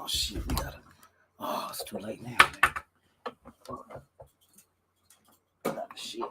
Oh shit, we gotta. Oh, it's too late now, man. Shit.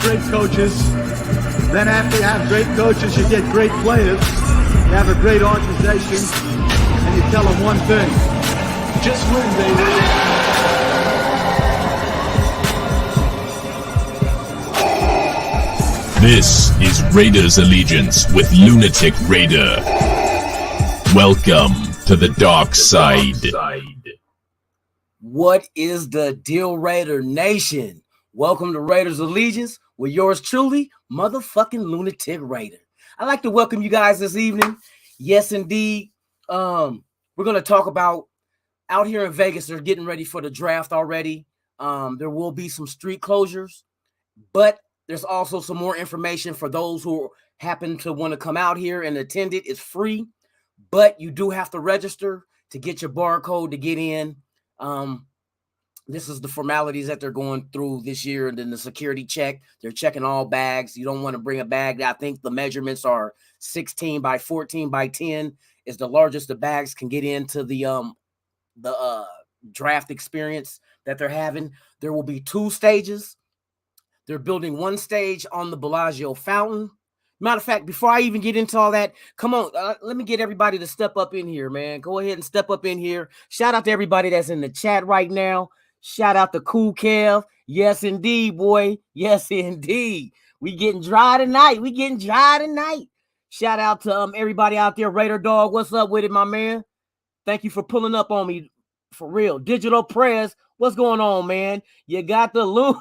great coaches. Then after you have great coaches, you get great players. You have a great organization, and you tell them one thing: just win, baby. This is Raiders Allegiance with Lunatic Raider. Welcome to the dark side. What is the deal, Raider Nation? Welcome to Raiders Allegiance with yours truly, motherfucking Lunatic Raider. I'd like to welcome you guys this evening. Yes, indeed. We're going to talk about out here in Vegas. They're getting ready for the draft already. There will be some street closures, but there's also some more information for those who happen to want to come out here and attend it. It's free, but you do have to register to get your barcode to get in. This is the formalities that they're going through this year. And then the security check, they're checking all bags. You don't want to bring a bag. I think the measurements are 16 by 14 by 10 is the largest the bags can get into the draft experience that they're having. There will be 2 stages. They're building 1 stage on the Bellagio fountain. Matter of fact, before I even get into all that, come on, let me get everybody to step up in here, man. Go ahead and step up in here. Shout out to everybody that's in the chat right now. Shout out to Cool Kev. Yes, indeed, boy. Yes, indeed. We getting dry tonight. Shout out to everybody out there. Raider Dog, what's up with it, my man? Thank you for pulling up on me. For real. Digital Prayers, what's going on, man? You got the loon.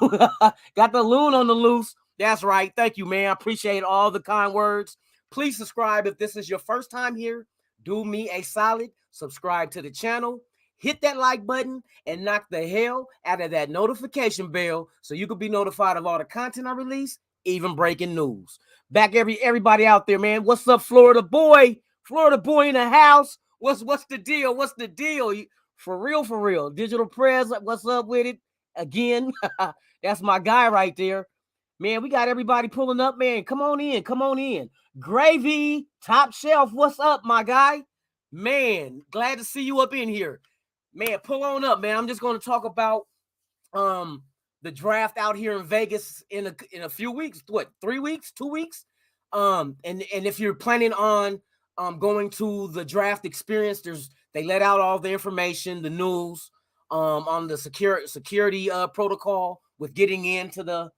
Got the loon on the loose. That's right. Thank you, man. I appreciate all the kind words. Please subscribe if this is your first time here. Do me a solid. Subscribe to the channel. Hit that like button and knock the hell out of that notification bell so you can be notified of all the content I release, even breaking news. Back everybody out there, man. What's up, Florida boy? Florida boy in the house. What's the deal? What's the deal? For real. Digital Prayers, what's up with it? Again, that's my guy right there. Man, we got everybody pulling up, man. Come on in. Gravy, Top Shelf, what's up, my guy? Man, glad to see you up in here. Man, pull on up, man. I'm just going to talk about the draft out here in Vegas in a few weeks. What, 3 weeks, 2 weeks? And if you're planning on going to the draft experience, they let out all the information, the news on the security protocol with getting into the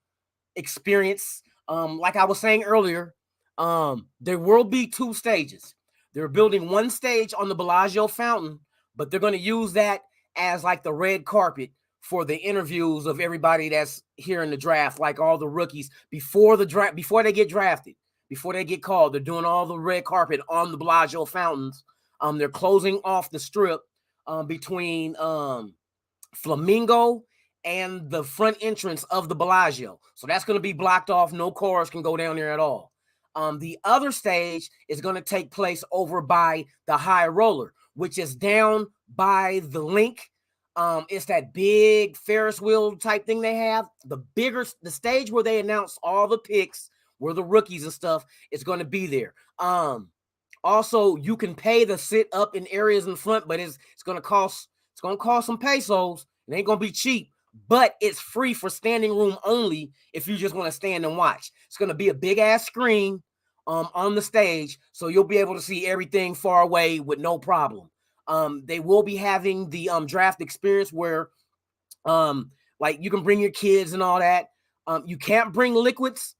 experience. Like I was saying earlier, there will be 2 stages. They're building 1 stage on the Bellagio fountain, but they're going to use that as like the red carpet for the interviews of everybody that's here in the draft, like all the rookies before the draft, before they get drafted, before they get called. They're doing all the red carpet on the Bellagio fountains. They're closing off the strip between Flamingo and the front entrance of the Bellagio. So that's going to be blocked off. No cars can go down there at all. The other stage is going to take place over by the High Roller, which is down by the link. It's that big Ferris wheel type thing they have. The stage where they announce all the picks, where the rookies and stuff, is going to be there. Also, you can pay to sit up in areas in front, but it's going to cost some pesos. It ain't going to be cheap, but it's free for standing room only if you just want to stand and watch. It's going to be a big ass screen on the stage, so you'll be able to see everything far away with no problem. They will be having the draft experience where like you can bring your kids and all that. You can't bring liquids,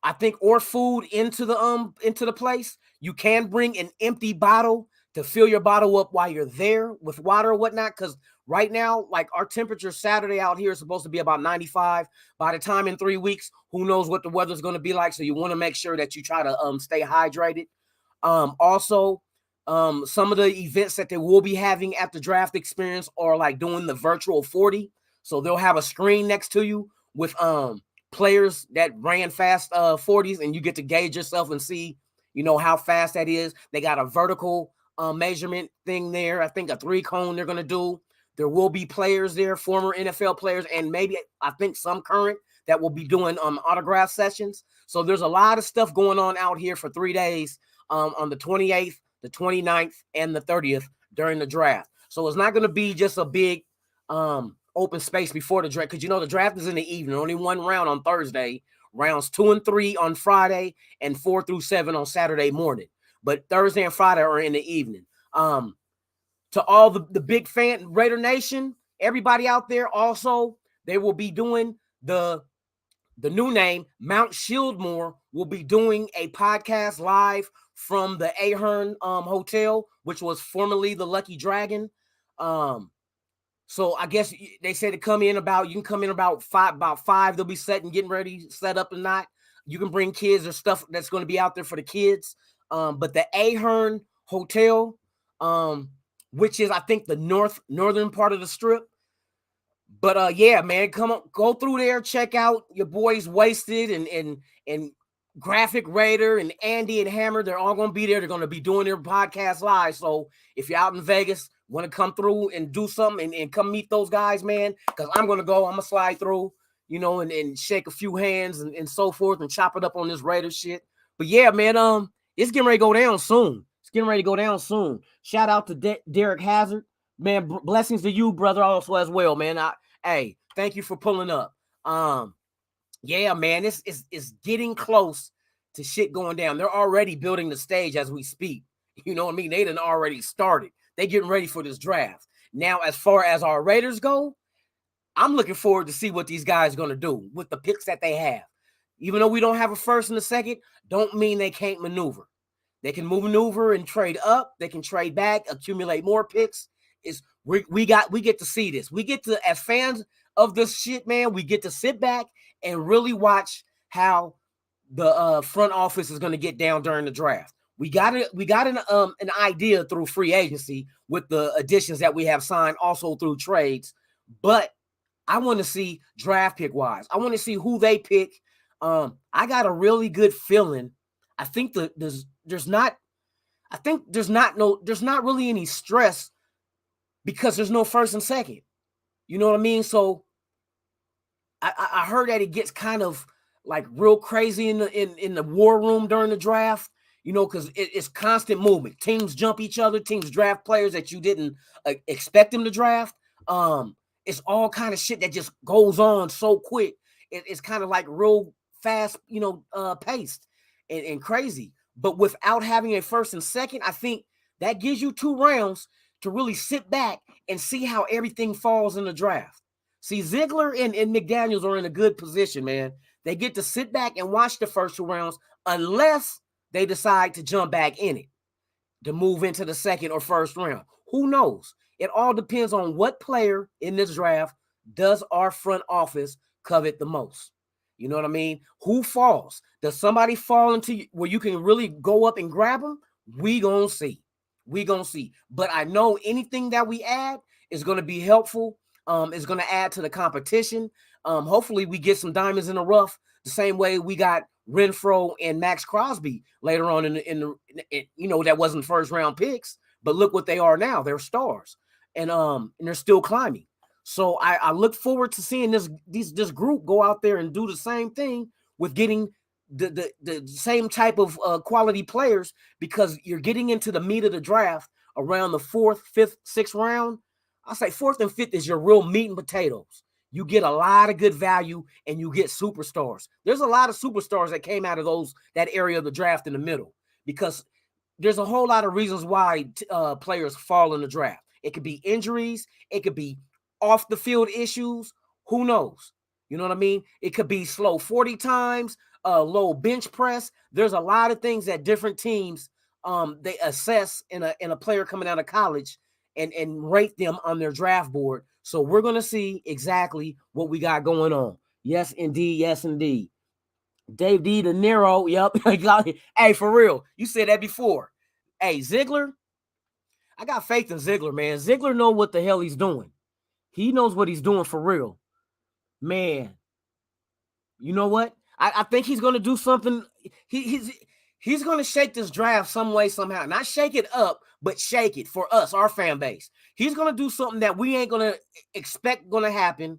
I think, or food into the place. You can bring an empty bottle to fill your bottle up while you're there with water or whatnot, because right now, like, our temperature Saturday out here is supposed to be about 95. By the time in 3 weeks, who knows what the weather's going to be like, so you want to make sure that you try to stay hydrated. Also, some of the events that they will be having at the draft experience are like doing the virtual 40. So they'll have a screen next to you with players that ran fast 40s, and you get to gauge yourself and see, you know, how fast that is. They got a vertical measurement thing there. I think a 3-cone they're going to do. There will be players there, former NFL players, and maybe I think some current that will be doing autograph sessions. So there's a lot of stuff going on out here for 3 days on the 28th, the 29th, and the 30th during the draft. So it's not going to be just a big open space before the draft, because, you know, the draft is in the evening, only one round on Thursday, rounds 2 and 3 on Friday and 4 through 7 on Saturday morning. But Thursday and Friday are in the evening. To all the big fan Raider Nation, everybody out there, also they will be doing the new name, Mount Shieldmore, will be doing a podcast live from the Ahern Hotel, which was formerly the Lucky Dragon. So I guess they said to come in about, you can come in about five. They'll be getting ready, set up and not. You can bring kids or stuff that's going to be out there for the kids. But the Ahern Hotel, which is, I think, the northern part of the strip. But yeah, man, go through there, check out your boys Wasted and Graphic Raider and Andy and Hammer. They're all gonna be there. They're gonna be doing their podcast live. So if you're out in Vegas, want to come through and do something and come meet those guys, man, because I'm gonna slide through, and shake a few hands and so forth and chop it up on this Raider shit. But yeah, man, it's getting ready to go down soon. Shout out to Derek Hazard. Man, blessings to you, brother, also as well, man. Hey, thank you for pulling up. Yeah, man, it's getting close to shit going down. They're already building the stage as we speak. You know what I mean? They done already started. They getting ready for this draft. Now, as far as our Raiders go, I'm looking forward to see what these guys are going to do with the picks that they have. Even though we don't have a first and a second, don't mean they can't maneuver. They can maneuver and trade up. They can trade back, accumulate more picks. We get to see this. We get to, as fans of this shit, man, we get to sit back and really watch how the front office is going to get down during the draft. We got an idea through free agency with the additions that we have signed, also through trades. But I want to see draft pick wise. I want to see who they pick. I got a really good feeling. I think there's not really any stress because there's no first and second. You know what I mean? So I heard that it gets kind of like real crazy in the war room during the draft, because it's constant movement. Teams jump each other. Teams draft players that you didn't expect them to draft. It's all kind of shit that just goes on so quick. It's kind of like real fast, paced and crazy. But without having a first and second, I think that gives you 2 rounds to really sit back and see how everything falls in the draft. See, Ziegler and McDaniels are in a good position, man. They get to sit back and watch the first 2 rounds unless they decide to jump back in it, to move into the second or first round. Who knows? It all depends on what player in this draft does our front office covet the most. You know what I mean? Who falls? Does somebody fall into where you can really go up and grab them? We gonna see. But I know anything that we add is going to be helpful. Is going to add to the competition. Hopefully we get some diamonds in the rough the same way we got Renfro and Max Crosby later on in the that wasn't first round picks, but look what they are now. They're stars, and they're still climbing. So I look forward to seeing this group go out there and do the same thing with getting the same type of quality players, because you're getting into the meat of the draft around the 4th, 5th, 6th round. I say 4th and 5th is your real meat and potatoes. You get a lot of good value and you get superstars. There's a lot of superstars that came out of that area of the draft in the middle, because there's a whole lot of reasons why players fall in the draft. It could be injuries. It could be off the field issues. Who knows? You know what I mean? It could be slow 40 times, low bench press. There's a lot of things that different teams they assess in a player coming out of college and rate them on their draft board. So we're going to see exactly what we got going on. Yes, indeed. Yes, indeed. Dave D. De Niro. Yep. Hey, for real. You said that before. Hey, Ziegler. I got faith in Ziegler, man. Ziegler knows what the hell he's doing. He knows what he's doing for real. Man. You know what? I think he's going to do something. He's going to shake this draft some way, somehow. Not shake it up, but shake it for us, our fan base. He's going to do something that we ain't going to expect going to happen.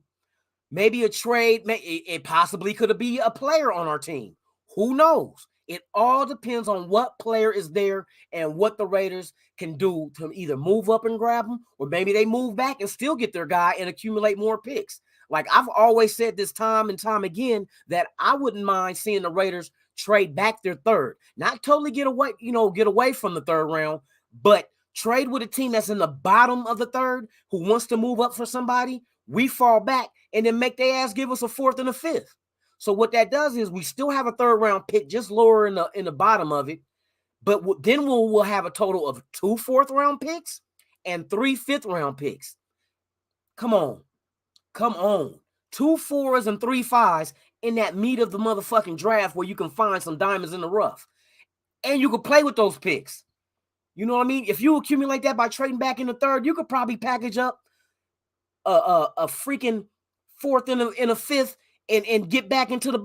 Maybe a trade. It possibly could be a player on our team. Who knows? It all depends on what player is there and what the Raiders can do to either move up and grab them, or maybe they move back and still get their guy and accumulate more picks. Like I've always said this time and time again that I wouldn't mind seeing the Raiders trade back their third, not totally get away from the third round, but trade with a team that's in the bottom of the third who wants to move up for somebody. We fall back and then make their ass give us a fourth and a fifth. So what that does is we still have a third round pick just lower in the bottom of it, but then we'll have a total of 2 fourth round picks and 3 fifth round picks. Come on. 2 4s and 3 5s in that meat of the motherfucking draft where you can find some diamonds in the rough. And you can play with those picks. You know what I mean? If you accumulate that by trading back in the third, you could probably package up a freaking fourth and a fifth and get back into the,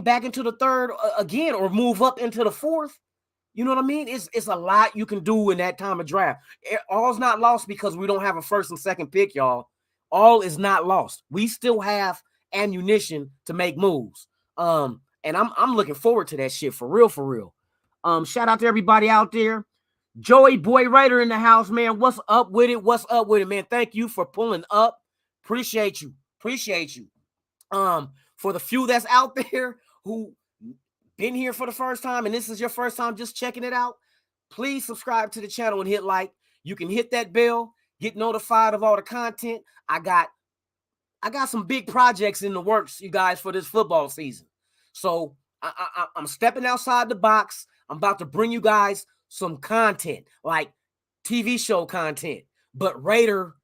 back into the third again, or move up into the fourth. You know what I mean? It's a lot you can do in that time of draft. All's not lost because we don't have a first and second pick, y'all. All is not lost. We still have ammunition to make moves. And I'm looking forward to that shit for real, for real. Shout out to everybody out there. Joey Boy Raider in the house, man. What's up with it? What's up with it, man? Thank you for pulling up. Appreciate you. For the few that's out there who been here for the first time and this is your first time just checking it out, please subscribe to the channel and hit like. You can hit that bell, get notified of all the content. I got some big projects in the works, you guys, for this football season. So I'm stepping outside the box. I'm about to bring you guys some content, like TV show content, but Raider,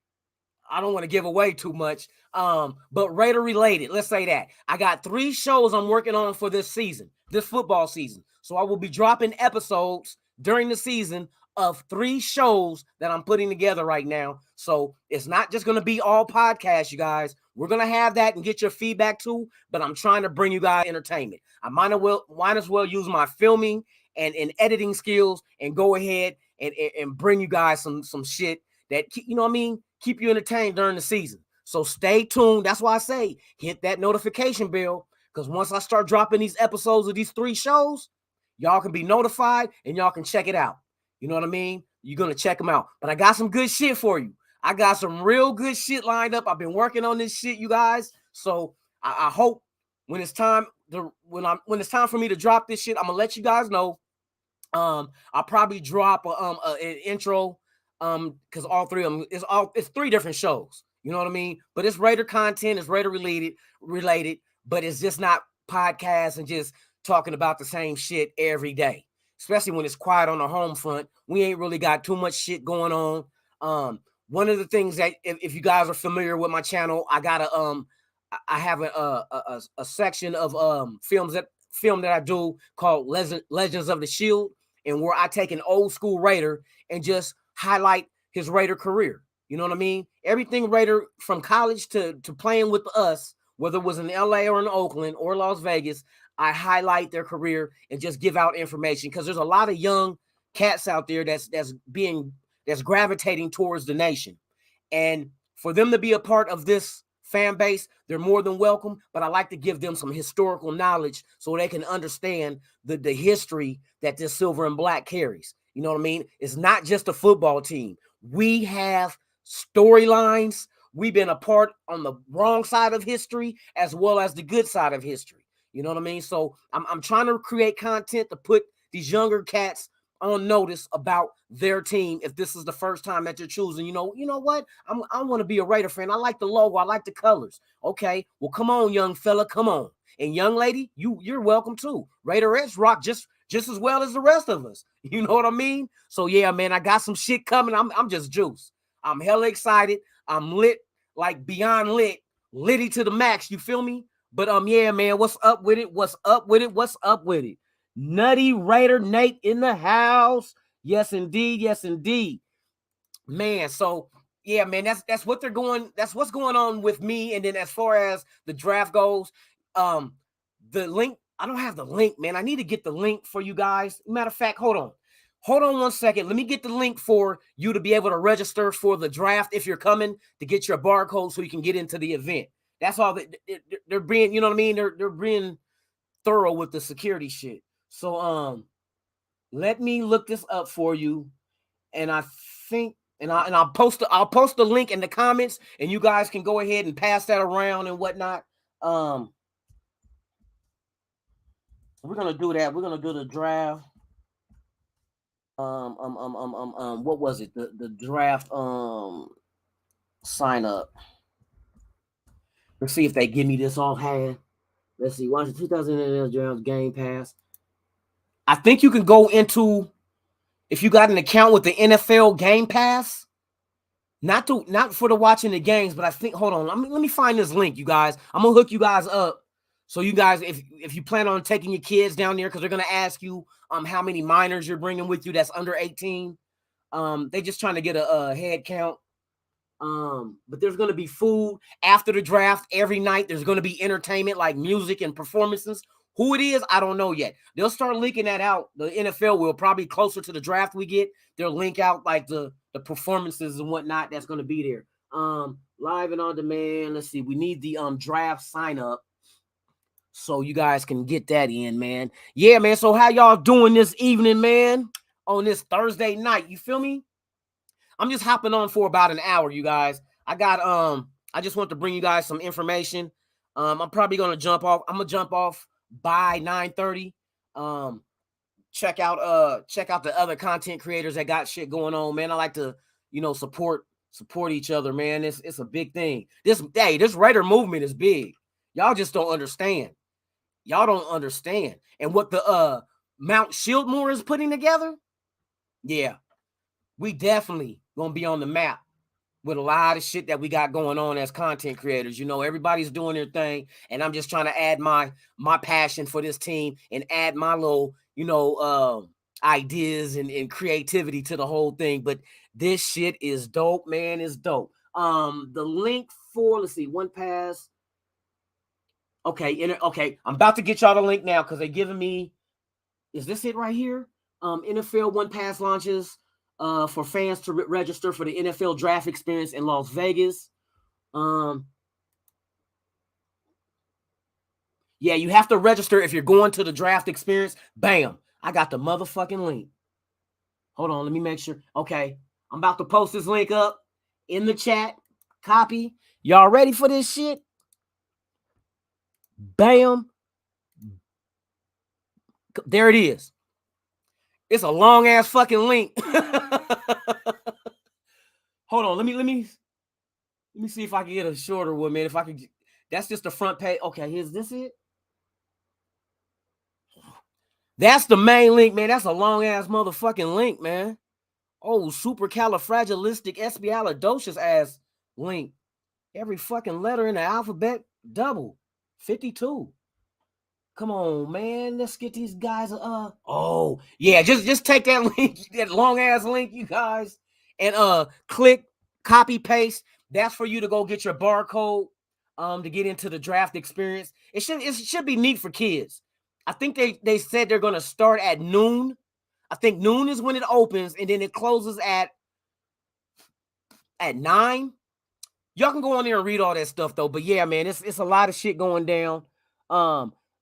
I don't want to give away too much, but Raider related. Let's say that. I got 3 shows I'm working on for this season, this football season. So I will be dropping episodes during the season of 3 shows that I'm putting together right now. So it's not just going to be all podcasts, you guys. We're going to have that and get your feedback too, but I'm trying to bring you guys entertainment. I might as well use my filming and editing skills and go ahead and bring you guys some shit that, you know what I mean, keep you entertained during the season. So stay tuned. That's why I say hit that notification bell, because once I start dropping these episodes of these 3 shows, y'all can be notified and y'all can check it out. You know what I mean? You're going to check them out. But I got some good shit for you. I got some real good shit lined up. I've been working on this shit, you guys. So I hope when it's time when it's time for me to drop this shit, I'm gonna let you guys know. I'll probably drop an intro, because all 3 of them it's 3 different shows. You know what I mean? But it's Raider content, it's Raider related, but it's just not podcasts and just talking about the same shit every day. Especially when it's quiet on the home front. We ain't really got too much shit going on. One of the things that if you guys are familiar with my channel, I got I have a section of film that I do called Legends of the Shield, and where I take an old school Raider and just highlight his Raider career. You know what I mean? Everything Raider from college to playing with us, whether it was in LA or in Oakland or Las Vegas, I highlight their career and just give out information, because there's a lot of young cats out there that's gravitating towards the nation. And for them to be a part of this fan base, they're more than welcome, but I like to give them some historical knowledge so they can understand the history that this silver and black carries. You know what I mean? It's not just a football team. We have storylines. We've been a part on the wrong side of history as well as the good side of history. You know what I mean? So I'm trying to create content to put these younger cats on notice about their team. If this is the first time that you're choosing, you know what? I want to be a Raider fan. I like the logo. I like the colors. Okay, well, come on, young fella, come on. And young lady, you're welcome too. Raiderettes rock just as well as the rest of us. You know what I mean? So yeah, man, I got some shit coming. I'm just juiced. I'm hella excited. I'm lit, like beyond lit, litty to the max. You feel me? But yeah, man, what's up with it? What's up with it? What's up with it? Nutty Raider Nate in the house. Yes, indeed. Yes, indeed. Man, so yeah, man, that's what they're going. That's what's going on with me. And then as far as the draft goes, the link, I don't have the link, man. I need to get the link for you guys. Matter of fact, hold on 1 second. Let me get the link for you to be able to register for the draft if you're coming, to get your barcode so you can get into the event. That's all. They're being, you know what I mean? They're being thorough with the security shit. So let me look this up for you. And I think And I'll post the link in the comments, and you guys can go ahead and pass that around and whatnot. We're gonna do that. We're gonna do the draft. What was it? The draft sign up. Let's see if they give me this offhand. Let's see. Watch the 2000 draft Game Pass. I think you can go into, if you got an account with the NFL Game Pass. Not for the watching the games, but I think, hold on, let me find this link, you guys. I'm gonna hook you guys up, so you guys, if you plan on taking your kids down there, because they're gonna ask you how many minors you're bringing with you that's under 18. They just trying to get a head count. But there's gonna be food after the draft every night. There's gonna be entertainment like music and performances. Who it is, I don't know yet. They'll start linking that out. The NFL will probably closer to the draft we get. They'll link out like the performances and whatnot that's going to be there. Live and on demand. Let's see. We need the draft sign up so you guys can get that in, man. Yeah, man. So how y'all doing this evening, man? On this Thursday night, you feel me? I'm just hopping on for about an hour, you guys. I just want to bring you guys some information. I'm probably gonna jump off. I'm gonna jump off by 9:30. Check out the other content creators that got shit going on, man. I like to, support each other, man. It's a big thing. This Raider movement is big. Y'all just don't understand. Y'all don't understand. And what the Mount Shieldmore is putting together, yeah, we definitely gonna be on the map with a lot of shit that we got going on as content creators. Everybody's doing their thing, and I'm just trying to add my passion for this team and add my little, ideas and creativity to the whole thing. But this shit is dope, man. It's dope. The link for, let's see, One Pass. Okay, okay. I'm about to get y'all the link now because they're giving me, is this it right here? NFL One Pass launches for fans to register for the NFL draft experience in Las Vegas. Yeah, you have to register if you're going to the draft experience. Bam. I got the motherfucking link. Hold on, let me make sure. Okay, I'm about to post this link up in the chat. Copy. Y'all ready for this shit? Bam. There it is. It's a long ass fucking link. Hold on, let me see if I can get a shorter one, man. If I could, that's just the front page. Okay, is this it? That's the main link, man. That's a long ass motherfucking link, man. Oh, supercalifragilisticexpialidocious ass link. Every fucking letter in the alphabet double. 52. Come on, man. Let's get these guys. Oh, yeah. Just take that link, that long ass link, you guys, and click, copy, paste. That's for you to go get your barcode to get into the draft experience. It should be neat for kids. I think they said they're gonna start at noon. I think noon is when it opens, and then it closes at 9. Y'all can go on there and read all that stuff though. But yeah, man, it's a lot of shit going down.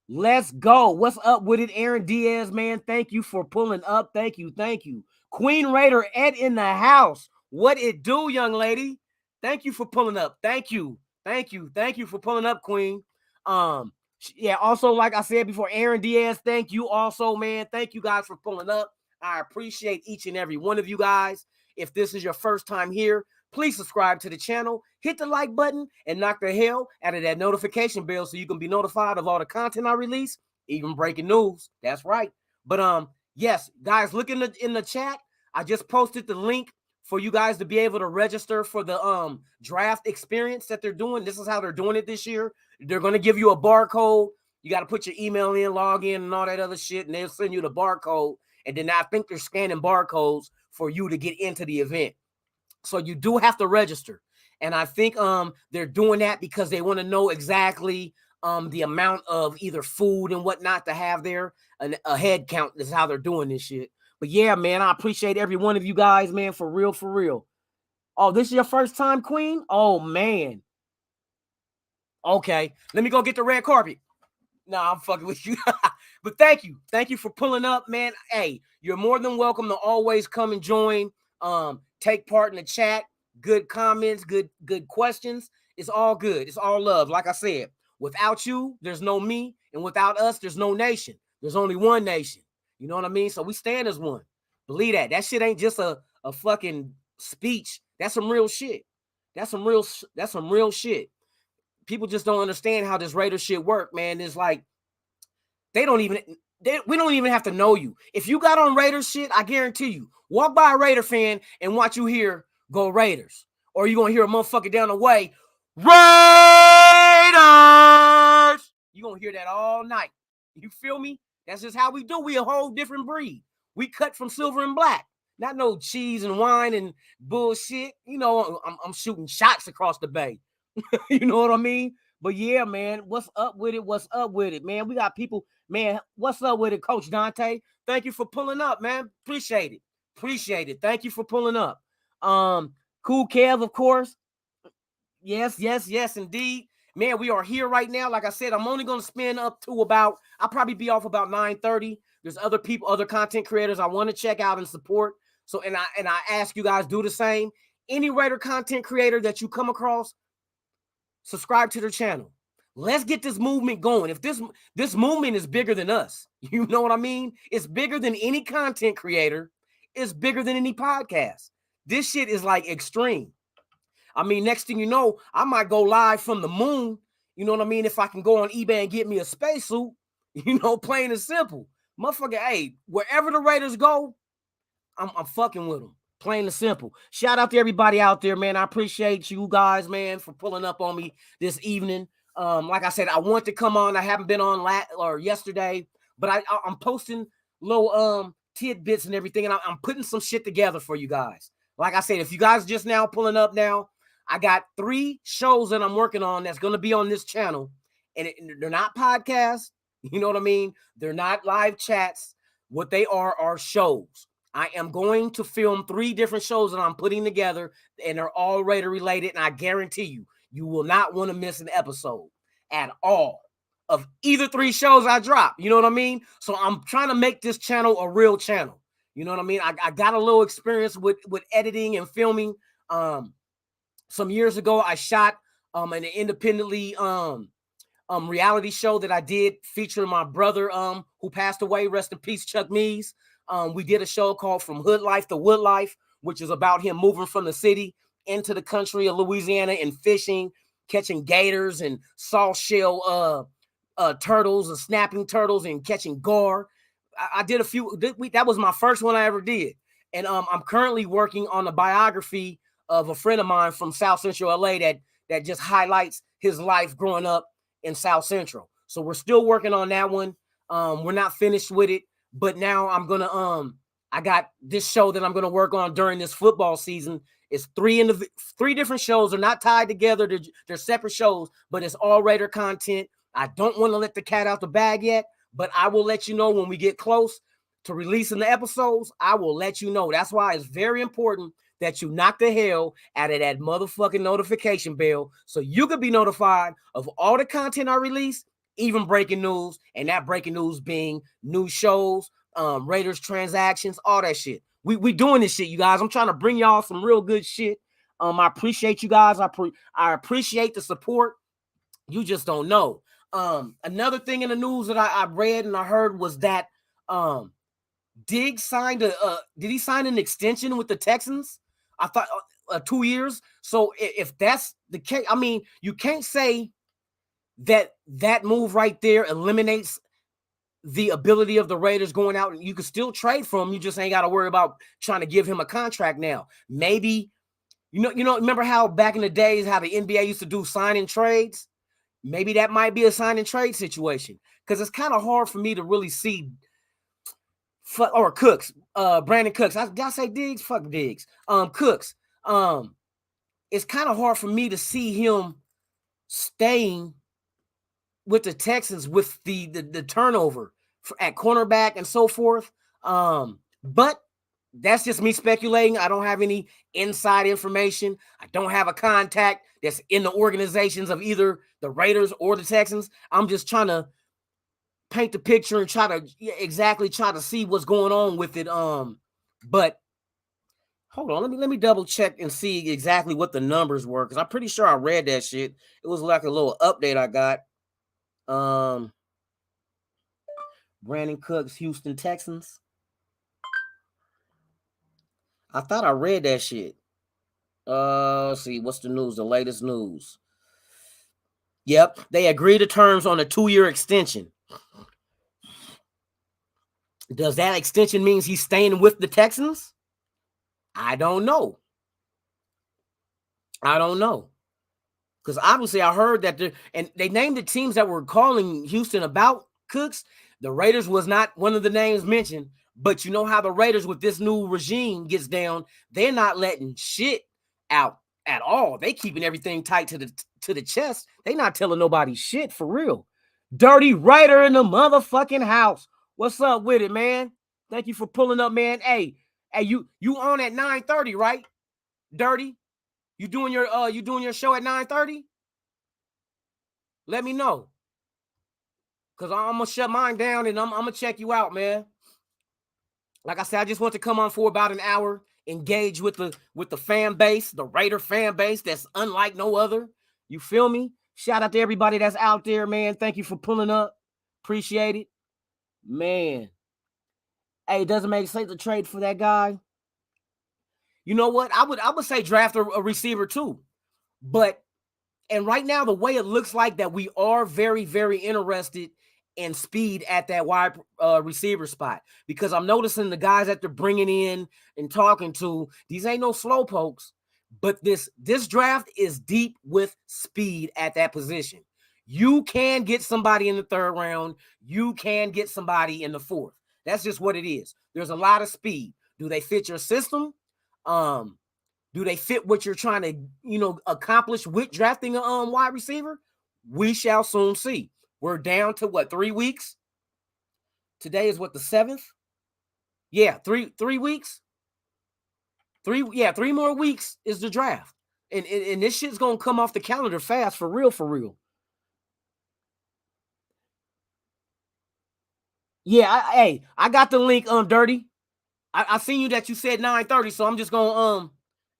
Let's go. What's up with it, Aaron Diaz, man? Thank you for pulling up. Thank you. Queen Raider Ed in the house. What it do, young lady? Thank you for pulling up. Thank you for pulling up, Queen. Yeah, also, like I said before, Aaron Diaz, thank you also, man. Thank you guys for pulling up. I appreciate each and every one of you guys. If this is your first time here, please subscribe to the channel, hit the like button, and knock the hell out of that notification bell so you can be notified of all the content I release, even breaking news. That's right. But yes, guys, look in the chat. I just posted the link for you guys to be able to register for the draft experience that they're doing. This is how they're doing it this year. They're going to give you a barcode. You got to put your email in, log in, and all that other shit, and they'll send you the barcode. And then I think they're scanning barcodes for you to get into the event. So you do have to register. And I think they're doing that because they want to know exactly the amount of either food and whatnot to have there. A head count is how they're doing this shit. But yeah, man, I appreciate every one of you guys, man, for real. Oh, this is your first time, Queen? Oh, man. Okay, let me go get the red carpet. Nah, I'm fucking with you. But thank you for pulling up, man. Hey, you're more than welcome to always come and join Take part in the chat. Good comments, good questions. It's all good. It's all love. Like I said, without you, there's no me, and without us, there's no nation. There's only one nation. You know what I mean? So we stand as one. Believe that. That shit ain't just a fucking speech. That's some real shit. That's some real shit. People just don't understand how this Raider shit work, man. It's like we don't even have to know you. If you got on Raider shit, I guarantee you, walk by a Raider fan and watch you hear "Go Raiders," or you gonna hear a motherfucker down the way, "Raiders." You gonna hear that all night. You feel me? That's just how we do. We a whole different breed. We cut from silver and black, not no cheese and wine and bullshit. You know, I'm shooting shots across the bay. You know what I mean? But yeah, man, what's up with it? What's up with it, man? We got people, man. What's up with it, Coach Dante? Thank you for pulling up, man. Appreciate it. Thank you for pulling up. Cool Kev, of course. Yes, indeed. Man, we are here right now. Like I said, I'm only going to spend up to I'll probably be off about 9:30. There's other people, other content creators I want to check out and support. So, and I ask you guys, do the same. Any Raider content creator that you come across, subscribe to their channel. Let's get this movement going. If this movement is bigger than us, you know what I mean? It's bigger than any content creator. It's bigger than any podcast. This shit is like extreme. I mean, next thing you know, I might go live from the moon. You know what I mean? If I can go on eBay and get me a spacesuit, you know, plain and simple. Motherfucker, hey, wherever the Raiders go, I'm fucking with them. Plain and simple. Shout out to everybody out there, man. I appreciate you guys, man, for pulling up on me this evening. Like I said, I want to come on. I haven't been on yesterday, but I'm posting little tidbits and everything, and I'm putting some shit together for you guys. Like I said, if you guys just now pulling up now, I got 3 shows that I'm working on that's going to be on this channel, and they're not podcasts. You know what I mean? They're not live chats. What they are shows. I am going to film 3 different shows that I'm putting together, and they're all Raider related, and I guarantee you, you will not want to miss an episode at all of either 3 shows I drop. You know what I mean? So I'm trying to make this channel a real channel. You know what I mean? I got a little experience with editing and filming. Some years ago, I shot an independently reality show that I did featuring my brother who passed away. Rest in peace, Chuck Mees. We did a show called From Hood Life to Wood Life, which is about him moving from the city into the country of Louisiana and fishing, catching gators and soft shell turtles and snapping turtles and catching gar. I did a few. That was my first one I ever did. And I'm currently working on a biography of a friend of mine from South Central LA that just highlights his life growing up in South Central. So we're still working on that one. We're not finished with it, but now I'm gonna I got this show that I'm gonna work on during this football season. It's 3 different shows. They're not tied together. They're separate shows, but it's all Raider content. I don't want to let the cat out the bag yet, but I will let you know when we get close to releasing the episodes. I will let you know. That's why it's very important that you knock the hell out of that motherfucking notification bell so you can be notified of all the content I release, even breaking news, and that breaking news being new shows, Raiders transactions, all that shit. We doing this shit, you guys. I'm trying to bring y'all some real good shit. I appreciate you guys. I appreciate the support. You just don't know. Another thing in the news that I read and I heard was that Diggs signed did he sign an extension with the Texans? I thought 2 years. So if that's the case, I mean, you can't say that move right there eliminates the ability of the Raiders going out, and you can still trade for him. You just ain't got to worry about trying to give him a contract now. Maybe, you know, remember how back in the days, how the NBA used to do signing trades? Maybe that might be a sign and trade situation, because it's kind of hard for me to really see or Cooks, Brandon Cooks. Did I say Diggs? Fuck Diggs. Cooks. It's kind of hard for me to see him staying with the Texans with the turnover at cornerback and so forth. But that's just me speculating. I don't have any inside information. I don't have a contact that's in the organizations of either the Raiders or the Texans. I'm just trying to paint the picture and try to see what's going on with it. But Hold on, let me double check and see exactly what the numbers were, because I'm pretty sure I read that shit. It was like a little update I got. Brandon Cooks, Houston Texans. I thought I read that shit. Let's see, what's the news? The latest news. Yep, they agreed to terms on a 2-year extension. Does that extension mean he's staying with the Texans? I don't know. Because obviously I heard that they named the teams that were calling Houston about Cooks. The Raiders was not one of the names mentioned, but you know how the Raiders with this new regime gets down. They're not letting shit out at all. They keeping everything tight to the chest. They not telling nobody shit for real. Dirty Raider in the motherfucking house. What's up with it, man? Thank you for pulling up, man. Hey, you on at 9:30, right? Dirty? You doing your show at 9:30? Let me know. Cause I'm gonna shut mine down and I'm gonna check you out, man. Like I said, I just want to come on for about an hour, engage with the fan base, the Raider fan base that's unlike no other. You feel me? Shout out to everybody that's out there, man. Thank you for pulling up. Appreciate it. Man. Hey, it doesn't make sense to trade for that guy. You know what? I would say draft a receiver too. But and right now, the way it looks like that we are very, very interested in speed at that wide receiver spot, because I'm noticing the guys that they're bringing in and talking to, these ain't no slow pokes, but this draft is deep with speed at that position. You can get somebody in the 3rd round. You can get somebody in the 4th. That's just what it is. There's a lot of speed. Do they fit your system? Do they fit what you're trying to, accomplish with drafting a wide receiver? We shall soon see. We're down to what, 3 weeks? Today is what, the 7th? Yeah, 3 weeks. 3 more weeks is the draft. And this shit's gonna come off the calendar fast, for real, for real. Yeah, I got the link, Dirty. I seen you that you said 9:30, so I'm just gonna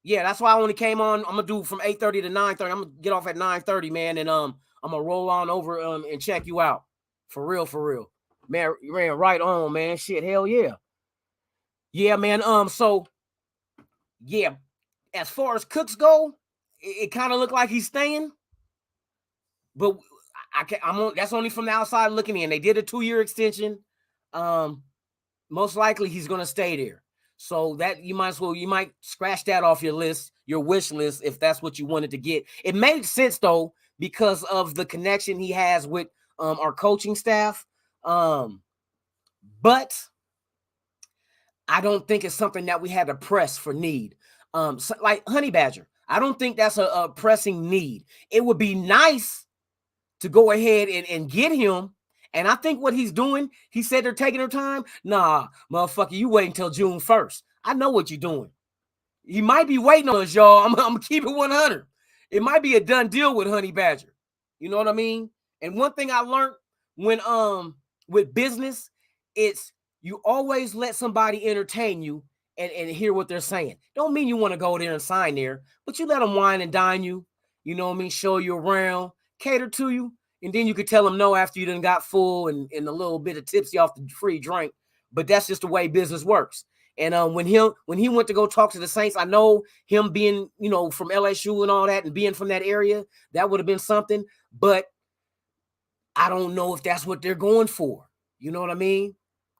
yeah, that's why I only came on. I'm gonna do from 8:30 to 9:30. I'm gonna get off at 9:30, man, and I'm gonna roll on over and check you out. For real, for real. Man, you ran right on, man. Shit, hell yeah. Yeah, man. So yeah, as far as Cooks go, it kind of looked like he's staying. But that's only from the outside looking in. They did a 2-year extension. Most likely he's gonna stay there. So that you might scratch that off your list, your wish list, if that's what you wanted to get. It made sense though, because of the connection he has with our coaching staff. But I don't think it's something that we had to press for need. So like Honey Badger, I don't think that's a pressing need. It would be nice to go ahead and get him. And I think what he's doing, he said they're taking their time. Nah, motherfucker, you wait until June 1st. I know what you're doing. He might be waiting on us, y'all. I'm going to keep it 100. It might be a done deal with Honey Badger. You know what I mean? And one thing I learned when with business, it's you always let somebody entertain you and hear what they're saying. Don't mean you want to go there and sign there, but you let them wine and dine you. You know what I mean? Show you around, cater to you. And then you could tell them no after you done got full and a little bit of tipsy off the free drink. But that's just the way business works. And when he went to go talk to the Saints, I know him being, from LSU and all that and being from that area, that would have been something. But I don't know if that's what they're going for. You know what I mean?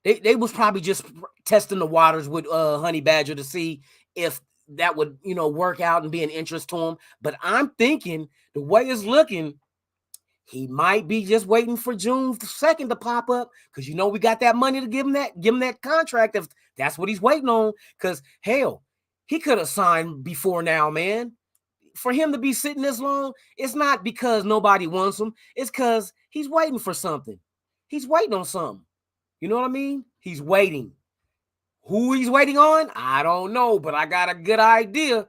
They was probably just testing the waters with Honey Badger to see if that would, work out and be an interest to him. But I'm thinking the way it's looking, he might be just waiting for June 2nd to pop up, because we got that money to give him that contract if that's what he's waiting on. Because hell, he could have signed before now, man. For him to be sitting this long, it's not because nobody wants him. It's because he's waiting for something. He's waiting on something. You know what I mean? He's waiting. Who he's waiting on, I don't know, but I got a good idea.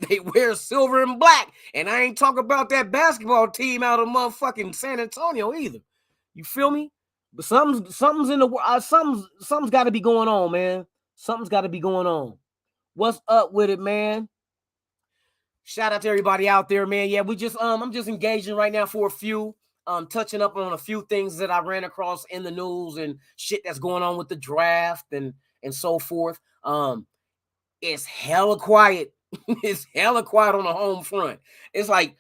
They wear silver and black. And I ain't talking about that basketball team out of motherfucking San Antonio either. You feel me? But something's in the something's got to be going on, man. Something's got to be going on. What's up with it, man? Shout out to everybody out there, man. Yeah, we just I'm just engaging right now for a few touching up on a few things that I ran across in the news and shit that's going on with the draft and so forth. It's hella quiet. It's hella quiet on the home front. It's like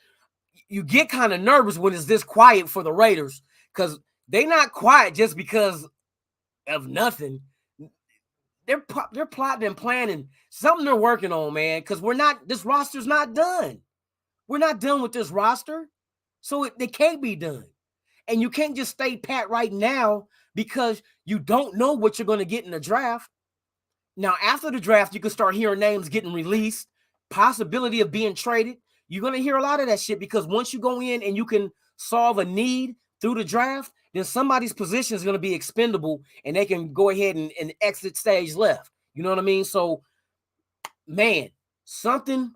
you get kind of nervous when it's this quiet for the Raiders because they not quiet just because of nothing. They're plotting and planning something they're working on, man. Because this roster's not done. We're not done with this roster, so they can't be done. And you can't just stay pat right now because you don't know what you're going to get in the draft. Now, after the draft, you can start hearing names getting released, possibility of being traded. You're going to hear a lot of that shit because once you go in and you can solve a need through the draft, then somebody's position is going to be expendable and they can go ahead and exit stage left. You know what I mean? So, man, something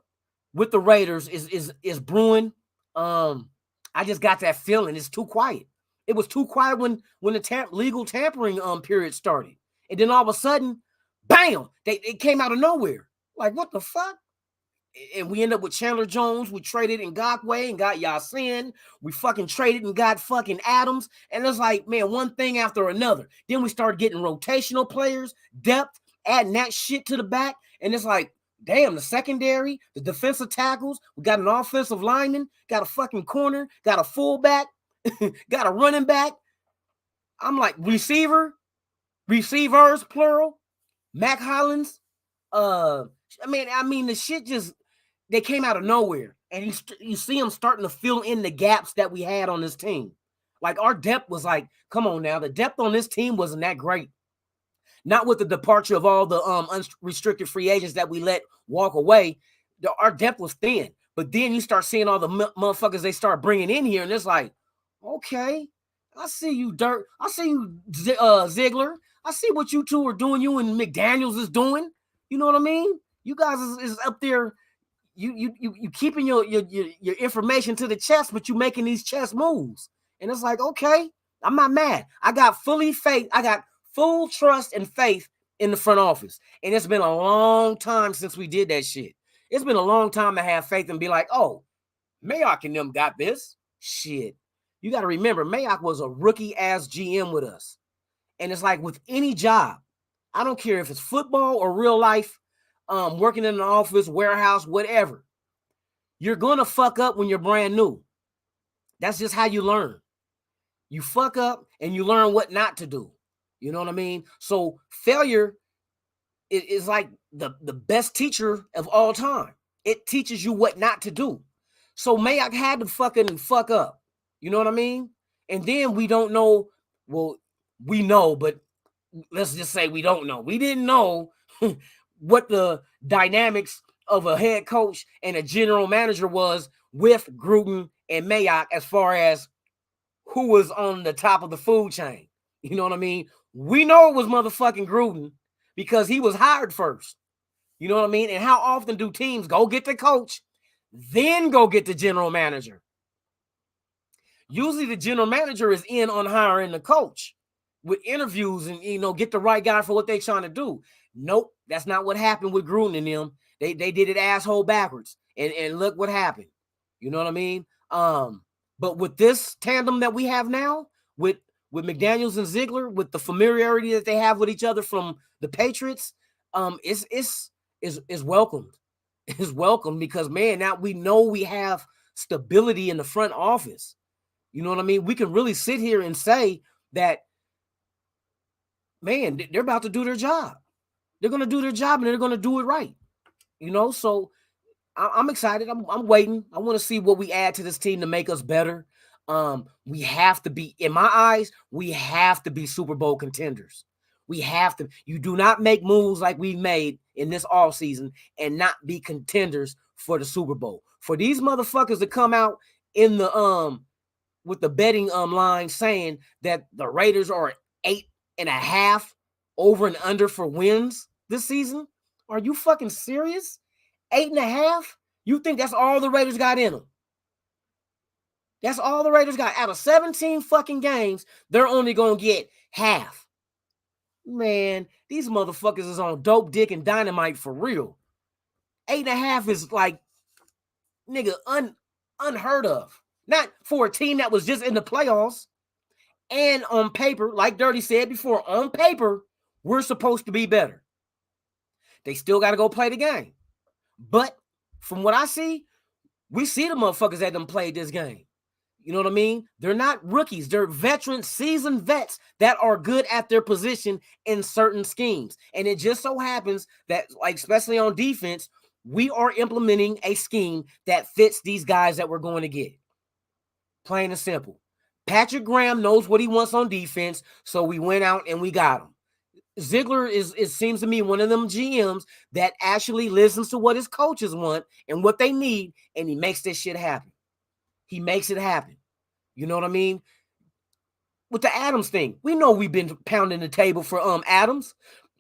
with the Raiders is brewing. I just got that feeling. It's too quiet. It was too quiet when the legal tampering period started. And then all of a sudden, bam, it came out of nowhere. Like, what the fuck? And we end up with Chandler Jones. We traded Ngakoue and got Yasin. We fucking traded and got fucking Adams. And it's like, man, one thing after another. Then we started getting rotational players, depth, adding that shit to the back. And it's like, damn, the secondary, the defensive tackles. We got an offensive lineman, got a fucking corner, got a fullback, got a running back. I'm like, receivers, plural. Mac Hollins. I mean, the shit just, they came out of nowhere. And you see them starting to fill in the gaps that we had on this team. Like, our depth was like, come on now, the depth on this team wasn't that great. Not with the departure of all the unrestricted free agents that we let walk away. Our depth was thin. But then you start seeing all the motherfuckers they start bringing in here, and it's like, okay, I see you, Dirt. I see you, Ziegler. I see what you two are doing. You and McDaniels is doing. You know what I mean? You guys is up there. You keeping your information to the chest, but you making these chess moves. And it's like, okay, I'm not mad. I got full trust and faith in the front office. And it's been a long time since we did that shit. It's been a long time to have faith and be like, oh, Mayock and them got this. Shit. You got to remember, Mayock was a rookie-ass GM with us. And it's like with any job, I don't care if it's football or real life, working in an office, warehouse, whatever. You're going to fuck up when you're brand new. That's just how you learn. You fuck up and you learn what not to do. You know what I mean? So failure is like the best teacher of all time. It teaches you what not to do. So Mayock had to fucking fuck up. You know what I mean? And then we don't know. Well, we know, but let's just say we don't know. We didn't know what the dynamics of a head coach and a general manager was with Gruden and Mayock as far as who was on the top of the food chain. You know what I mean? We know it was motherfucking Gruden because he was hired first. You know what I mean? And how often do teams go get the coach, then go get the general manager? Usually the general manager is in on hiring the coach with interviews and, get the right guy for what they're trying to do. Nope, that's not what happened with Gruden and them. They did it asshole backwards. And look what happened. You know what I mean? But with this tandem that we have now, with McDaniels and Ziegler, with the familiarity that they have with each other from the Patriots, is welcomed. Is welcomed because, man, now we know we have stability in the front office. You know what I mean? We can really sit here and say that, man, they're about to do their job. They're going to do their job and they're going to do it right. So I'm excited. I'm waiting. I want to see what we add to this team to make us better. We have to be, in my eyes, we have to be Super Bowl contenders. We have to. You do not make moves like we made in this offseason and not be contenders for the Super Bowl. For these motherfuckers to come out in the with the betting line saying that the Raiders are 8.5 over and under for wins this season, are you fucking serious? 8.5? You think that's all the Raiders got in them? That's all the Raiders got. Out of 17 fucking games, they're only going to get half. Man, these motherfuckers is on dope, dick, and dynamite for real. 8.5 is like, nigga, unheard of. Not for a team that was just in the playoffs. And on paper, like Dirty said before, on paper, we're supposed to be better. They still got to go play the game. But from what I see, we see the motherfuckers that done played this game. You know what I mean? They're not rookies. They're veterans, seasoned vets that are good at their position in certain schemes. And it just so happens that, like, especially on defense, we are implementing a scheme that fits these guys that we're going to get. Plain and simple. Patrick Graham knows what he wants on defense, so we went out and we got him. Ziegler is, it seems to me, one of them GMs that actually listens to what his coaches want and what they need, and he makes this shit happen. He makes it happen. You know what I mean? With the Adams thing, we know we've been pounding the table for Adams.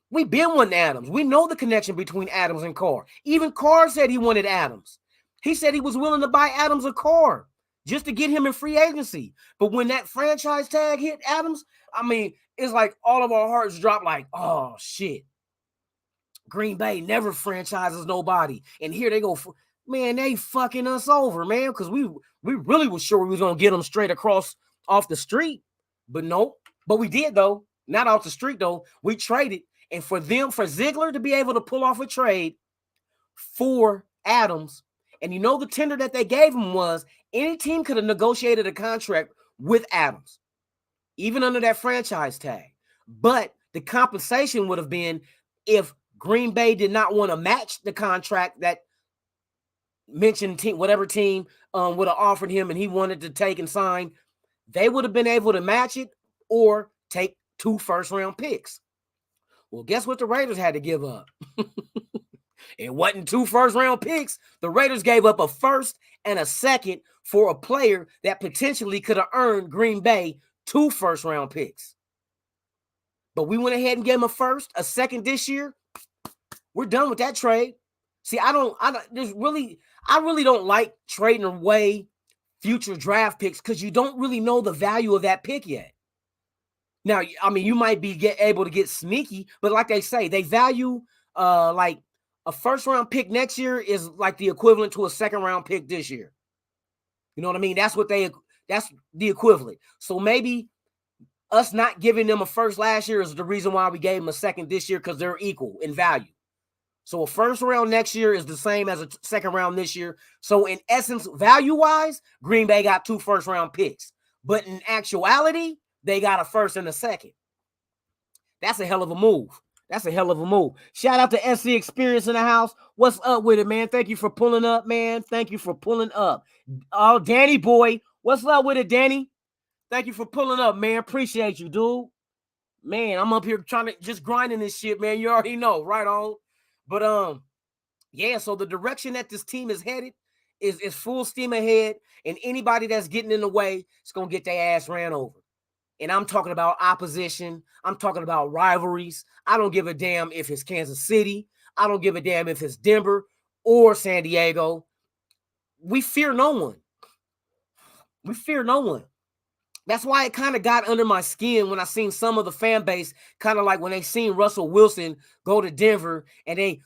We've been wanting Adams. We know the connection between Adams and Carr. Even Carr said he wanted Adams. He said he was willing to buy Adams a car just to get him in free agency. But when that franchise tag hit Adams, I mean, it's like all of our hearts dropped like, oh, shit. Green Bay never franchises nobody. And here they go. Man, they fucking us over, man, because we really was sure we was going to get them straight across off the street. But no. But we did, though. Not off the street, though. We traded. And for Ziegler to be able to pull off a trade for Adams, and you know the tender that they gave him was any team could have negotiated a contract with Adams, even under that franchise tag. But the compensation would have been if Green Bay did not want to match the contract that mentioned team, whatever team would have offered him and he wanted to take and sign, they would have been able to match it or take 2 first-round picks. Well, guess what the Raiders had to give up? It wasn't 2 first-round picks. The Raiders gave up a first and a second for a player that potentially could have earned Green Bay 2 first-round picks. But we went ahead and gave him a first, a second this year. We're done with that trade. See, I really don't like trading away future draft picks because you don't really know the value of that pick yet. Now, I mean, you might be able to get sneaky, but like they say, they value like a first-round pick next year is like the equivalent to a second-round pick this year. You know what I mean? That's the equivalent. So maybe us not giving them a first last year is the reason why we gave them a second this year, because they're equal in value. So a first round next year is the same as a second round this year. So in essence, value-wise, Green Bay got 2 first-round picks. But in actuality, they got a first and a second. That's a hell of a move. That's a hell of a move. Shout out to SC Experience in the house. What's up with it, man? Thank you for pulling up, man. Thank you for pulling up. Oh, Danny boy. What's up with it, Danny? Thank you for pulling up, man. Appreciate you, dude. Man, I'm up here trying to just grinding this shit, man. You already know. Right on. But yeah, so the direction that this team is headed is full steam ahead, and anybody that's getting in the way is gonna get their ass ran over. And I'm talking about opposition. I'm talking about rivalries. I don't give a damn if it's Kansas City. I don't give a damn if it's Denver or San Diego. We fear no one. We fear no one. That's why it kind of got under my skin when I seen some of the fan base, kind of like when they seen Russell Wilson go to Denver and they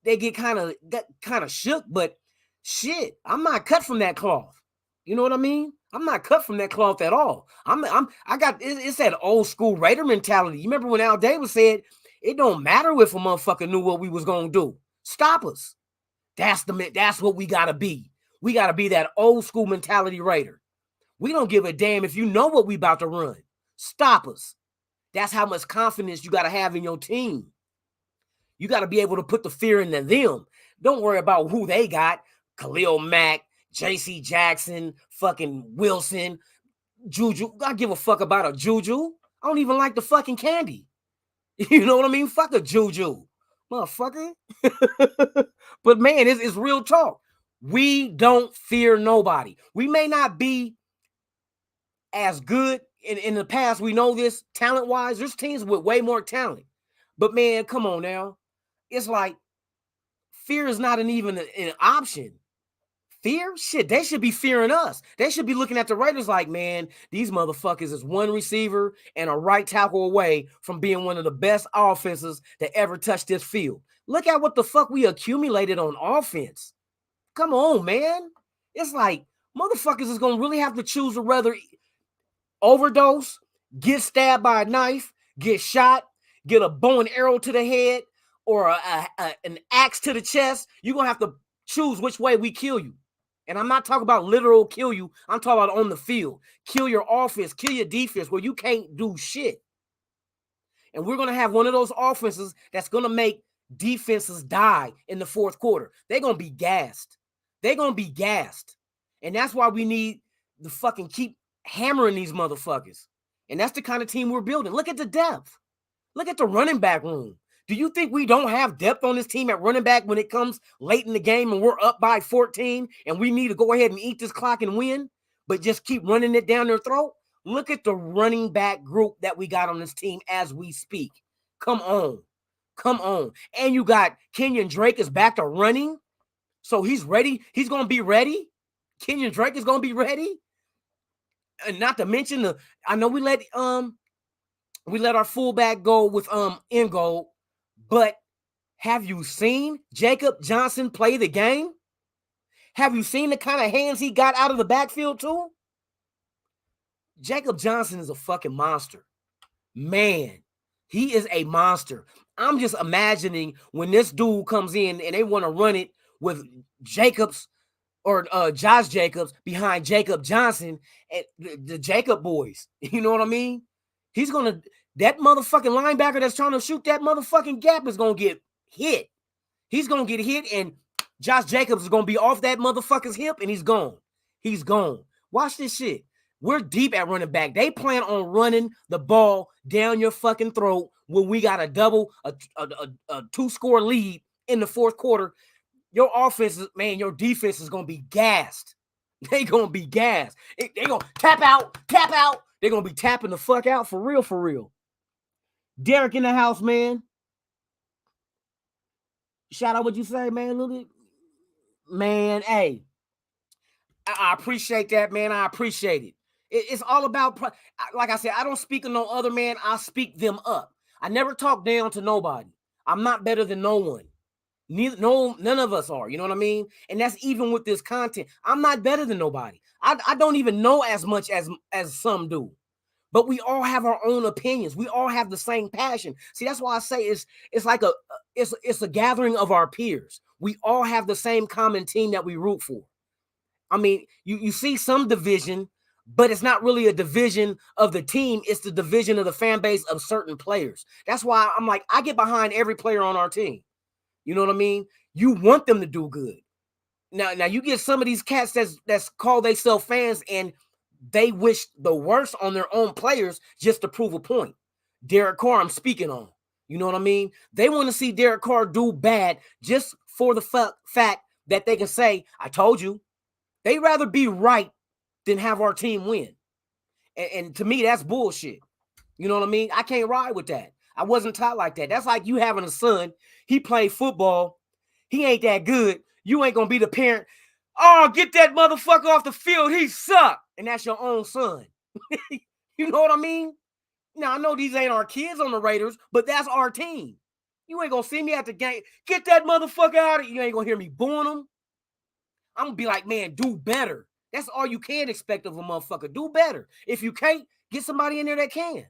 get kind of shook. But shit, I'm not cut from that cloth. You know what I mean? I'm not cut from that cloth at all. It's that old school Raider mentality. You remember when Al Davis said, it don't matter if a motherfucker knew what we was gonna do. Stop us. That's what we gotta be. We gotta be that old school mentality Raider. We don't give a damn if you know what we about to run. Stop us. That's how much confidence you got to have in your team. You got to be able to put the fear into them. Don't worry about who they got. Khalil Mack, J.C. Jackson, fucking Wilson, Juju. I give a fuck about a Juju. I don't even like the fucking candy. You know what I mean? Fuck a Juju. Motherfucker. But man, it's real talk. We don't fear nobody. We may not be as good in the past, we know this talent-wise. There's teams with way more talent. But man, come on now. It's like fear is not even an option. Fear? Shit, they should be fearing us. They should be looking at the Raiders like, man, these motherfuckers is one receiver and a right tackle away from being one of the best offenses that ever touched this field. Look at what the fuck we accumulated on offense. Come on, man. It's like motherfuckers is going to really have to choose to rather overdose, get stabbed by a knife, get shot, get a bow and arrow to the head, or an axe to the chest. You're going to have to choose which way we kill you. And I'm not talking about literal kill you. I'm talking about on the field. Kill your offense, kill your defense where you can't do shit. And we're going to have one of those offenses that's going to make defenses die in the fourth quarter. They're going to be gassed. They're going to be gassed. And that's why we need to fucking keep hammering these motherfuckers. And that's the kind of team we're building. Look at the depth. Look at the running back room. Do you think we don't have depth on this team at running back when it comes late in the game and we're up by 14 and we need to go ahead and eat this clock and win, but just keep running it down their throat? Look at the running back group that we got on this team as we speak. Come on. Come on. And you got Kenyon Drake is back to running. So he's ready. He's going to be ready. Kenyon Drake is going to be ready. And not to mention, I know we let our fullback go with Ingold. But have you seen Jacob Johnson play the game? Have you seen the kind of hands he got out of the backfield too? Jacob Johnson is a fucking monster. Man, he is a monster. I'm just imagining when this dude comes in and they want to run it with Jacobs or Josh Jacobs behind Jacob Johnson and the Jacob boys. You know what I mean? He's going to... That motherfucking linebacker that's trying to shoot that motherfucking gap is going to get hit. He's going to get hit, and Josh Jacobs is going to be off that motherfucker's hip, and he's gone. He's gone. Watch this shit. We're deep at running back. They plan on running the ball down your fucking throat when we got a two-score lead in the fourth quarter. Your offense, man, your defense is going to be gassed. They going to be gassed. They going to tap out. They're going to be tapping the fuck out for real, for real. Derek in the house, man. Shout out what you say, man. Look at, man, hey. I appreciate that, man. I appreciate it. It's all about, like I said, I don't speak of no other man. I speak them up. I never talk down to nobody. I'm not better than no one. None of us are. You know what I mean? And that's even with this content. I'm not better than nobody. I don't even know as much as some do. But we all have our own opinions. We all have the same passion. See, that's why I say it's like it's a gathering of our peers. We all have the same common team that we root for. I mean, you see some division, but it's not really a division of the team. It's the division of the fan base of certain players. That's why I'm like, I get behind every player on our team. You know what I mean? You want them to do good. Now you get some of these cats that's call themselves fans and they wish the worst on their own players just to prove a point. Derek Carr, I'm speaking on. You know what I mean? They want to see Derek Carr do bad just for the fact that they can say, I told you. They'd rather be right than have our team win. And to me, that's bullshit. You know what I mean? I can't ride with that. I wasn't taught like that. That's like you having a son. He played football. He ain't that good. You ain't going to be the parent. Oh, get that motherfucker off the field. He sucked. And that's your own son. You know what I mean? Now, I know these ain't our kids on the Raiders, but that's our team. You ain't going to see me at the game. Get that motherfucker out of here. You ain't going to hear me booing him. I'm going to be like, man, do better. That's all you can expect of a motherfucker. Do better. If you can't, get somebody in there that can.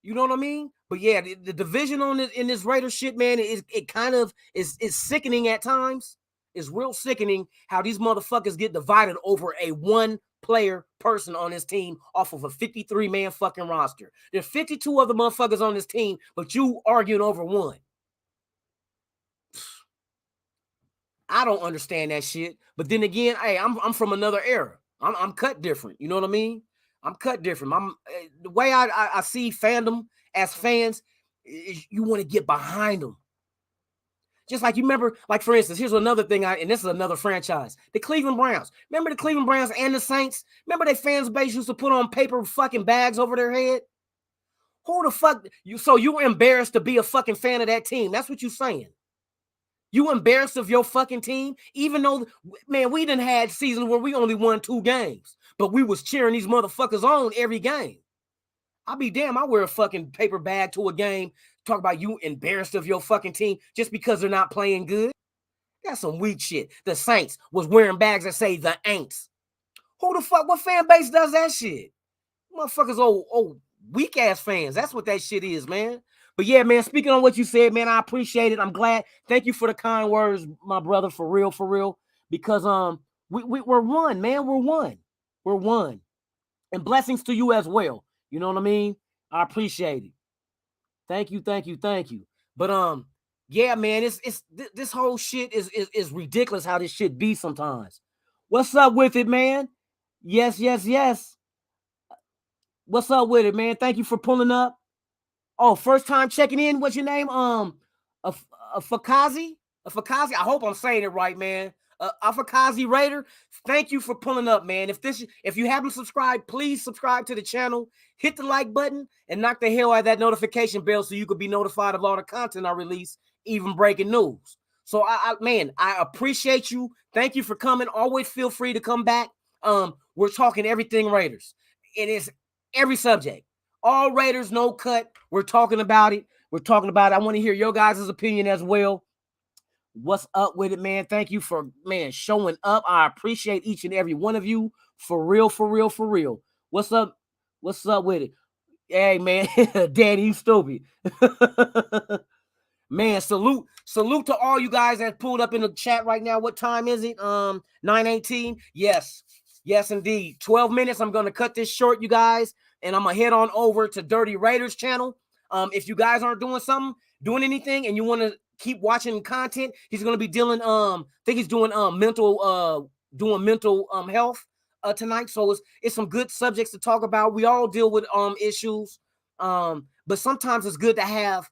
You know what I mean? But yeah, the division on this in this Raider shit, man, it kind of is sickening at times. It's real sickening how these motherfuckers get divided over a one-player person on this team off of a 53-man fucking roster. There's 52 other motherfuckers on this team, but you arguing over one. I don't understand that shit. But then again, hey, I'm from another era. I'm cut different. You know what I mean? I'm cut different. The way I see fandom as fans is you want to get behind them. Just like you remember, like for instance, here's another thing, and this is another franchise. The Cleveland Browns. Remember the Cleveland Browns and the Saints? Remember their fans base used to put on paper fucking bags over their head? Who the fuck? So you were embarrassed to be a fucking fan of that team. That's what you're saying. You embarrassed of your fucking team, even though, man, we done had seasons where we only won 2 games, but we was cheering these motherfuckers on every game. I'll be damn, I wear a fucking paper bag to a game, talk about you embarrassed of your fucking team just because they're not playing good. That's some weak shit. The Saints was wearing bags that say the Aints. Who the fuck, what fan base does that shit? Motherfuckers, old weak ass fans. That's what that shit is, man. But yeah, man, speaking on what you said, man, I appreciate it. I'm glad. Thank you for the kind words, my brother, for real. Because we're one, man. We're one. We're one. And blessings to you as well. You know what I mean? I appreciate it. Thank you. But yeah, man, it's this whole shit is ridiculous how this shit be sometimes. What's up with it, man? Yes. What's up with it, man? Thank you for pulling up. Oh, first time checking in. What's your name? A Fakazi? A Fakazi? I hope I'm saying it right, man. A Fakazi Raider. Thank you for pulling up, man. If you haven't subscribed, please subscribe to the channel. Hit the like button and knock the hell out of that notification bell so you could be notified of all the content I release, even breaking news. So I appreciate you. Thank you for coming. Always feel free to come back. We're talking everything Raiders. It is every subject. All Raiders, no cut. We're talking about it. I want to hear your guys' opinion as well. What's up with it, man? Thank you for, man, showing up. I appreciate each and every one of you. For real. What's up? What's up with it? Hey, man. Daddy, you stupid. Man, salute to all you guys that pulled up in the chat right now. What time is it? 9:18. Yes, indeed. 12 minutes. I'm going to cut this short, you guys, and I'm going to head on over to Dirty Raiders channel. If you guys aren't doing anything, and you want to keep watching content, he's going to be dealing, I think he's doing mental health tonight. So it's some good subjects to talk about. We all deal with issues. But sometimes it's good to have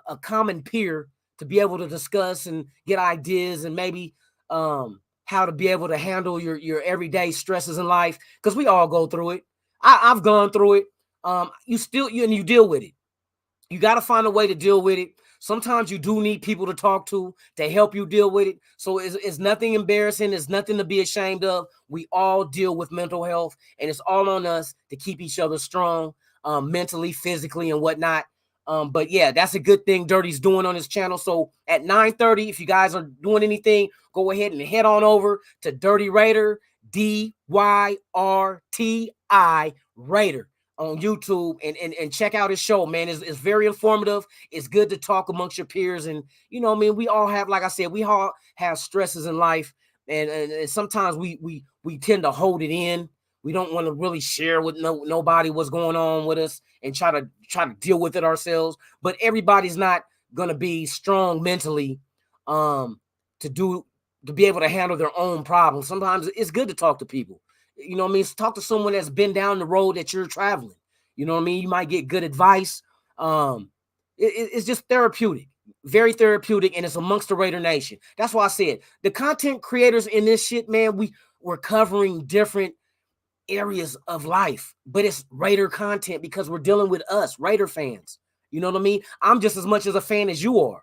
a common peer to be able to discuss and get ideas and maybe how to be able to handle your everyday stresses in life, because we all go through it. I've gone through it. You deal with it. You got to find a way to deal with it. Sometimes you do need people to talk to help you deal with it. So it's nothing embarrassing. It's nothing to be ashamed of. We all deal with mental health, and it's all on us to keep each other strong, mentally, physically, and whatnot. But yeah, that's a good thing Dirty's doing on his channel. So at 9:30, if you guys are doing anything, go ahead and head on over to Dirty Raider, DYRTI Raider on YouTube and check out his show, man. It's very informative. It's good to talk amongst your peers. And, you know what I mean? We all have, like I said, we all have stresses in life. And sometimes we tend to hold it in. We don't want to really share with nobody what's going on with us and try to deal with it ourselves. But everybody's not going to be strong mentally to be able to handle their own problems. Sometimes it's good to talk to people. You know what I mean? Talk to someone that's been down the road that you're traveling. You know what I mean? You might get good advice. It's just therapeutic, very therapeutic, and it's amongst the Raider Nation. That's why I said the content creators in this shit, man, we're covering different areas of life, but it's Raider content because we're dealing with us, Raider fans. You know what I mean? I'm just as much as a fan as you are.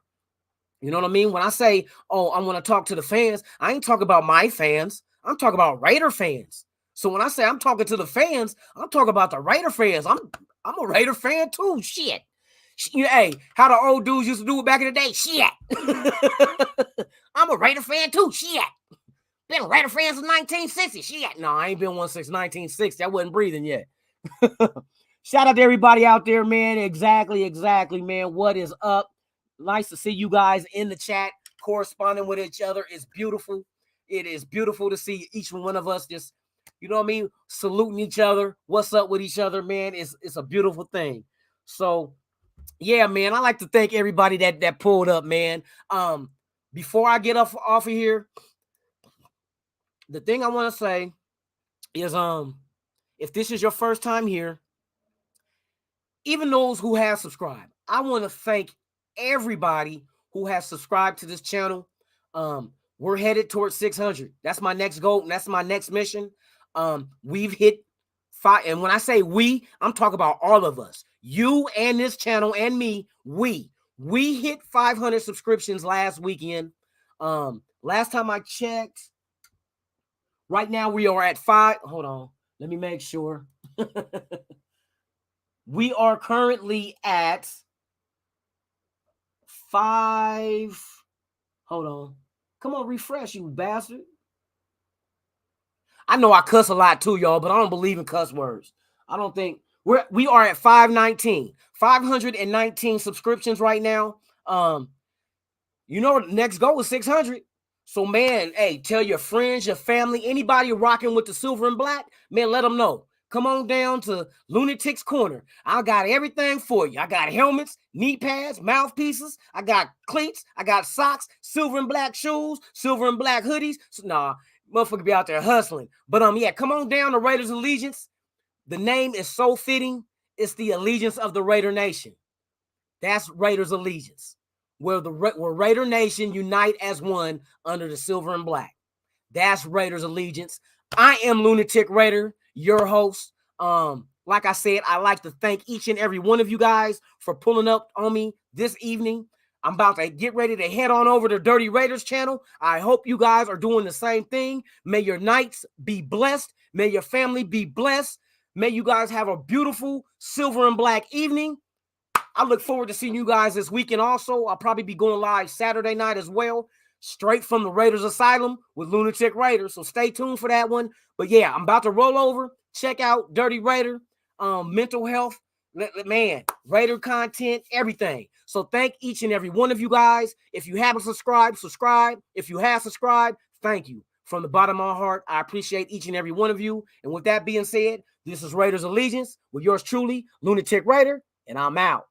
You know what I mean? When I say, oh, I want to talk to the fans, I ain't talking about my fans. I'm talking about Raider fans. So when I say I'm talking to the fans, I'm talking about the Raider fans. I'm a Raider fan too. Shit. Hey, how the old dudes used to do it back in the day. Shit. I'm a Raider fan too. Shit. Been a Raider fan since 1960. Shit. No, I ain't been one since 1960. I wasn't breathing yet. Shout out to everybody out there, man. Exactly, man. What is up? Nice to see you guys in the chat corresponding with each other. It's beautiful. It is beautiful to see each one of us just, you know what I mean, saluting each other. What's up with each other, man? It's a beautiful thing. So, yeah, man, I like to thank everybody that pulled up, man. Before I get off of here, the thing I want to say is, if this is your first time here, even those who have subscribed, I want to thank everybody who has subscribed to this channel. We're headed towards 600. That's my next goal. That's my next mission. We've hit 5. And when I say we, I'm talking about all of us. You and this channel and me, we We hit 500 subscriptions last weekend. Last time I checked, right now we are at 5. Hold on. Let me make sure. We are currently at 5. Hold on. Come on, refresh, you bastard. I know I cuss a lot too, y'all, but I don't believe in cuss words. I don't think we are at 519 subscriptions right now. You know, next goal is 600. So, man, hey, tell your friends, your family, anybody rocking with the silver and black, man, let them know. Come on down to Lunatic's Corner. I got everything for you. I got helmets, knee pads, mouthpieces. I got cleats. I got socks, silver and black shoes, silver and black hoodies. So, nah, motherfucker be out there hustling. But, yeah, come on down to Raiders Allegiance. The name is so fitting. It's the allegiance of the Raider Nation. That's Raiders Allegiance, where Raider Nation unite as one under the silver and black. That's Raiders Allegiance. I am Lunatic Raider, your host. Like I said, I like to thank each and every one of you guys for pulling up on me this evening. I'm about to get ready to head on over to Dirty Raiders channel. I hope you guys are doing the same thing. May your nights be blessed. May your family be blessed. May you guys have a beautiful silver and black evening. I look forward to seeing you guys this weekend also. I'll probably be going live Saturday night as well, straight from the Raiders Asylum with Lunatic Raider. So stay tuned for that one. But yeah, I'm about to roll over. Check out Dirty Raider, mental health, man, Raider content, everything. So thank each and every one of you guys. If you haven't subscribed, subscribe. If you have subscribed, thank you. From the bottom of my heart, I appreciate each and every one of you. And with that being said, this is Raiders Allegiance with yours truly, Lunatic Raider, and I'm out.